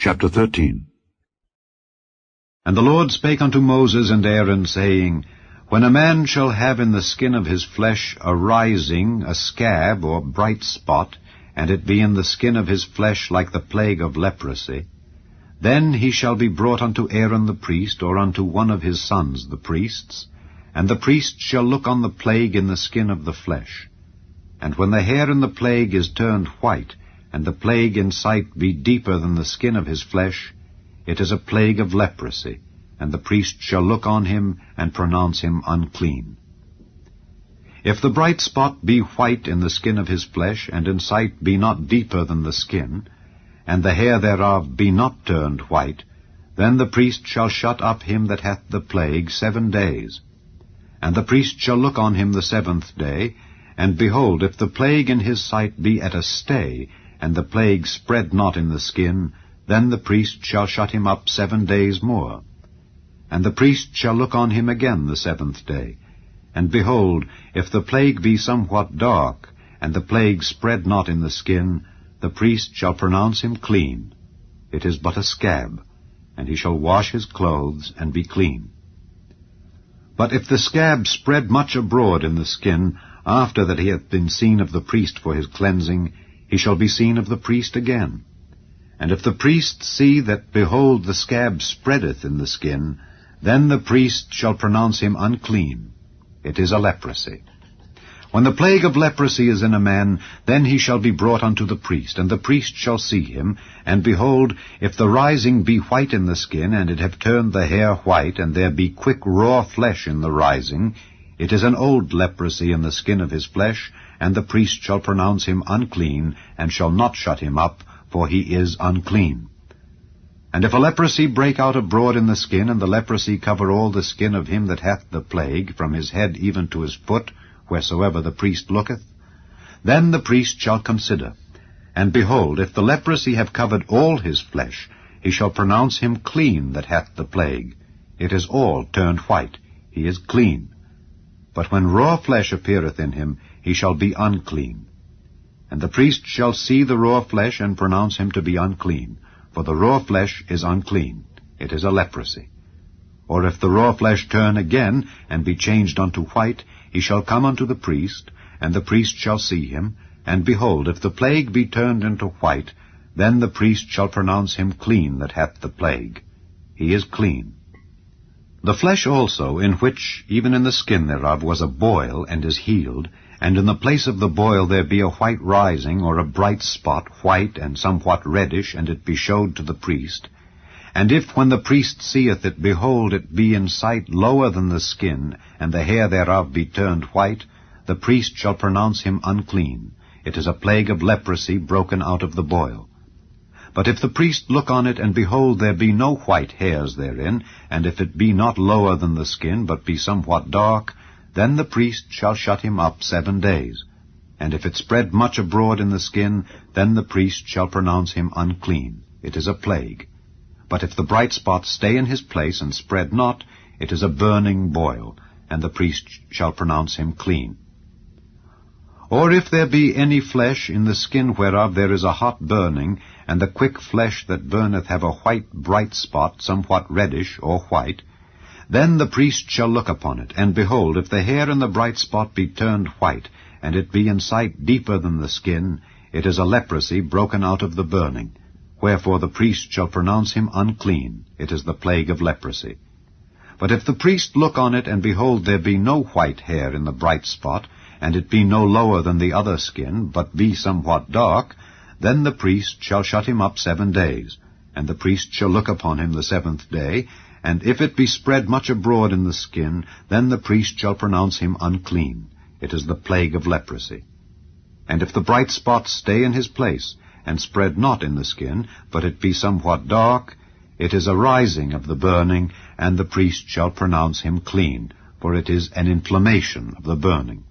Chapter 13. And the Lord spake unto Moses and Aaron, saying, When a man shall have in the skin of his flesh a rising, a scab, or bright spot, and it be in the skin of his flesh like the plague of leprosy, then he shall be brought unto Aaron the priest, or unto one of his sons the priests, and the priest shall look on the plague in the skin of the flesh. And when the hair in the plague is turned white, and the plague in sight be deeper than the skin of his flesh, it is a plague of leprosy, and the priest shall look on him and pronounce him unclean. If the bright spot be white in the skin of his flesh, and in sight be not deeper than the skin, and the hair thereof be not turned white, then the priest shall shut up him that hath the plague 7 days. And the priest shall look on him the 7th day, and behold, if the plague in his sight be at a stay, and the plague spread not in the skin, then the priest shall shut him up 7 days more. And the priest shall look on him again the 7th day. And behold, if the plague be somewhat dark, and the plague spread not in the skin, the priest shall pronounce him clean. It is but a scab, and he shall wash his clothes and be clean. But if the scab spread much abroad in the skin, after that he hath been seen of the priest for his cleansing, he shall be seen of the priest again. And if the priest see that, behold, the scab spreadeth in the skin, then the priest shall pronounce him unclean. It is a leprosy. When the plague of leprosy is in a man, then he shall be brought unto the priest, and the priest shall see him, and behold, if the rising be white in the skin, and it have turned the hair white, and there be quick raw flesh in the rising, it is an old leprosy in the skin of his flesh, and the priest shall pronounce him unclean, and shall not shut him up, for he is unclean. And if a leprosy break out abroad in the skin, and the leprosy cover all the skin of him that hath the plague, from his head even to his foot, wheresoever the priest looketh, then the priest shall consider. And behold, if the leprosy have covered all his flesh, he shall pronounce him clean that hath the plague. It is all turned white. He is clean. But when raw flesh appeareth in him, he shall be unclean. And the priest shall see the raw flesh, and pronounce him to be unclean, for the raw flesh is unclean. It is a leprosy. Or if the raw flesh turn again, and be changed unto white, he shall come unto the priest, and the priest shall see him, and behold, if the plague be turned into white, then the priest shall pronounce him clean that hath the plague. He is clean. The flesh also, in which, even in the skin thereof, was a boil, and is healed, and in the place of the boil there be a white rising, or a bright spot, white and somewhat reddish, and it be showed to the priest, and if when the priest seeth it, behold, it be in sight lower than the skin, and the hair thereof be turned white, the priest shall pronounce him unclean. It is a plague of leprosy broken out of the boil. But if the priest look on it, and behold, there be no white hairs therein, and if it be not lower than the skin, but be somewhat dark, then the priest shall shut him up 7 days. And if it spread much abroad in the skin, then the priest shall pronounce him unclean. It is a plague. But if the bright spot stay in his place, and spread not, it is a burning boil, and the priest shall pronounce him clean. Or if there be any flesh in the skin whereof there is a hot burning, and the quick flesh that burneth have a white bright spot, somewhat reddish or white, then the priest shall look upon it, and behold, if the hair in the bright spot be turned white, and it be in sight deeper than the skin, it is a leprosy broken out of the burning. Wherefore the priest shall pronounce him unclean. It is the plague of leprosy. But if the priest look on it, and behold, there be no white hair in the bright spot, and it be no lower than the other skin, but be somewhat dark, then the priest shall shut him up 7 days. And the priest shall look upon him the 7th day, and if it be spread much abroad in the skin, then the priest shall pronounce him unclean. It is the plague of leprosy. And if the bright spot stay in his place, and spread not in the skin, but it be somewhat dark, it is a rising of the burning, and the priest shall pronounce him clean, for it is an inflammation of the burning.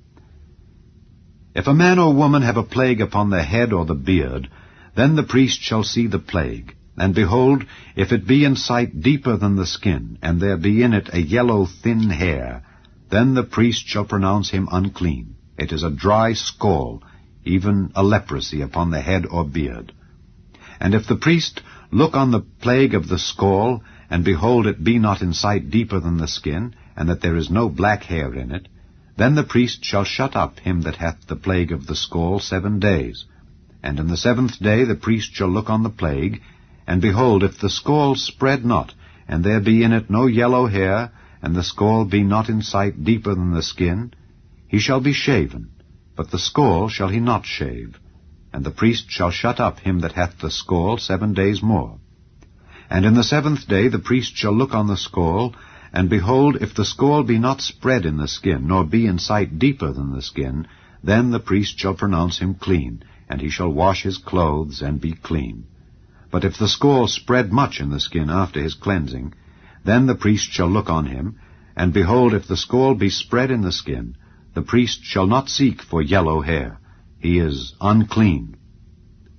If a man or woman have a plague upon the head or the beard, then the priest shall see the plague. And behold, if it be in sight deeper than the skin, and there be in it a yellow thin hair, then the priest shall pronounce him unclean. It is a dry scald, even a leprosy upon the head or beard. And if the priest look on the plague of the scall, and behold, it be not in sight deeper than the skin, and that there is no black hair in it, then the priest shall shut up him that hath the plague of the scall 7 days. And in the 7th day the priest shall look on the plague, and behold, if the scall spread not, and there be in it no yellow hair, and the scall be not in sight deeper than the skin, he shall be shaven, but the scall shall he not shave. And the priest shall shut up him that hath the scall 7 days more. And in the 7th day the priest shall look on the scall, and behold, if the scall be not spread in the skin, nor be in sight deeper than the skin, then the priest shall pronounce him clean, and he shall wash his clothes, and be clean. But if the scall spread much in the skin after his cleansing, then the priest shall look on him, and behold, if the scall be spread in the skin, the priest shall not seek for yellow hair. He is unclean.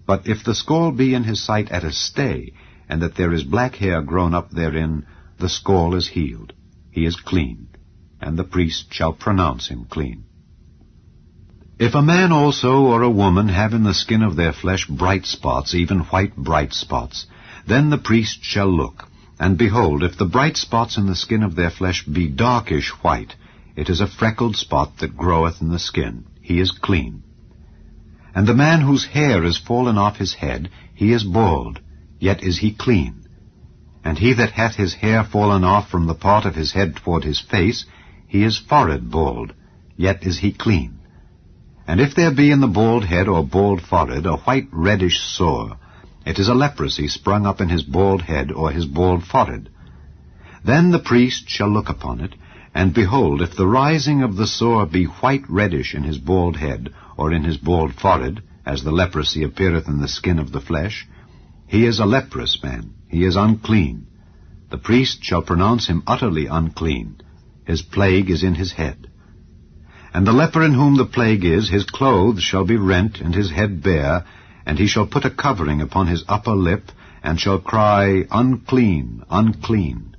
But if the scall be in his sight at a stay, and that there is black hair grown up therein, the scall is healed. He is clean, and the priest shall pronounce him clean. If a man also or a woman have in the skin of their flesh bright spots, even white bright spots, then the priest shall look, and behold, if the bright spots in the skin of their flesh be darkish white, it is a freckled spot that groweth in the skin. He is clean. And the man whose hair is fallen off his head, he is bald, yet is he clean. And he that hath his hair fallen off from the part of his head toward his face, he is forehead bald, yet is he clean. And if there be in the bald head or bald forehead a white reddish sore, it is a leprosy sprung up in his bald head or his bald forehead. Then the priest shall look upon it, and behold, if the rising of the sore be white reddish in his bald head, or in his bald forehead, as the leprosy appeareth in the skin of the flesh, he is a leprous man, he is unclean. The priest shall pronounce him utterly unclean. His plague is in his head. And the leper in whom the plague is, his clothes shall be rent, and his head bare, and he shall put a covering upon his upper lip, and shall cry, Unclean, unclean.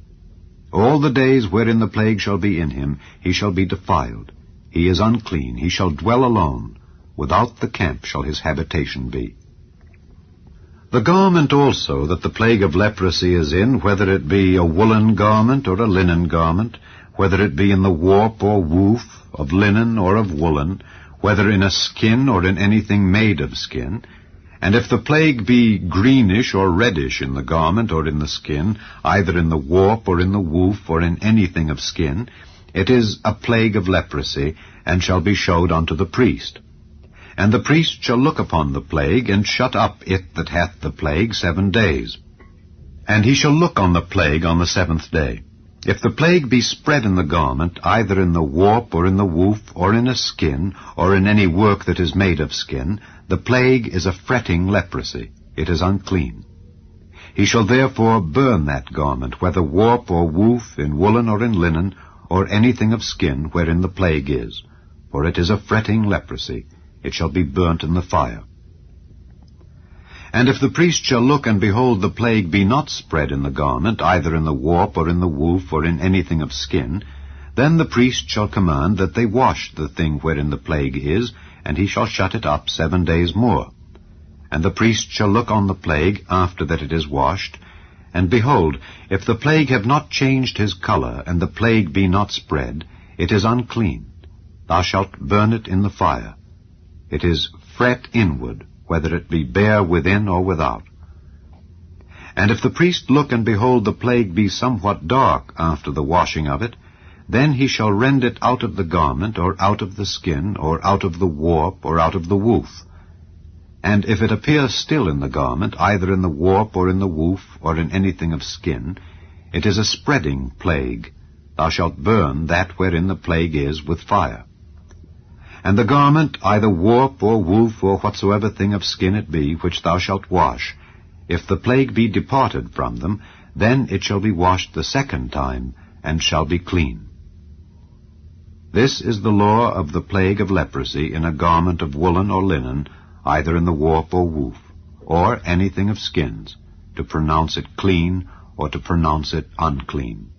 All the days wherein the plague shall be in him, he shall be defiled. He is unclean, he shall dwell alone. Without the camp shall his habitation be. The garment also that the plague of leprosy is in, whether it be a woolen garment or a linen garment, whether it be in the warp or woof, of linen or of woolen, whether in a skin or in anything made of skin, and if the plague be greenish or reddish in the garment or in the skin, either in the warp or in the woof or in anything of skin, it is a plague of leprosy, and shall be showed unto the priest. And the priest shall look upon the plague, and shut up it that hath the plague 7 days. And he shall look on the plague on the 7th day. If the plague be spread in the garment, either in the warp or in the woof, or in a skin, or in any work that is made of skin, the plague is a fretting leprosy. It is unclean. He shall therefore burn that garment, whether warp or woof, in woolen or in linen, or anything of skin wherein the plague is. For it is a fretting leprosy. It shall be burnt in the fire. And if the priest shall look, and behold, the plague be not spread in the garment, either in the warp or in the woof, or in anything of skin, then the priest shall command that they wash the thing wherein the plague is, and he shall shut it up 7 days more. And the priest shall look on the plague after that it is washed, and behold, if the plague have not changed his color, and the plague be not spread, it is unclean. Thou shalt burn it in the fire. It is fret inward, whether it be bare within or without. And if the priest look, and behold, the plague be somewhat dark after the washing of it, then he shall rend it out of the garment, or out of the skin, or out of the warp, or out of the woof. And if it appear still in the garment, either in the warp, or in the woof, or in anything of skin, it is a spreading plague. Thou shalt burn that wherein the plague is with fire. And the garment, either warp or woof, or whatsoever thing of skin it be, which thou shalt wash, if the plague be departed from them, then it shall be washed the 2nd time, and shall be clean. This is the law of the plague of leprosy in a garment of woolen or linen, either in the warp or woof, or anything of skins, to pronounce it clean, or to pronounce it unclean.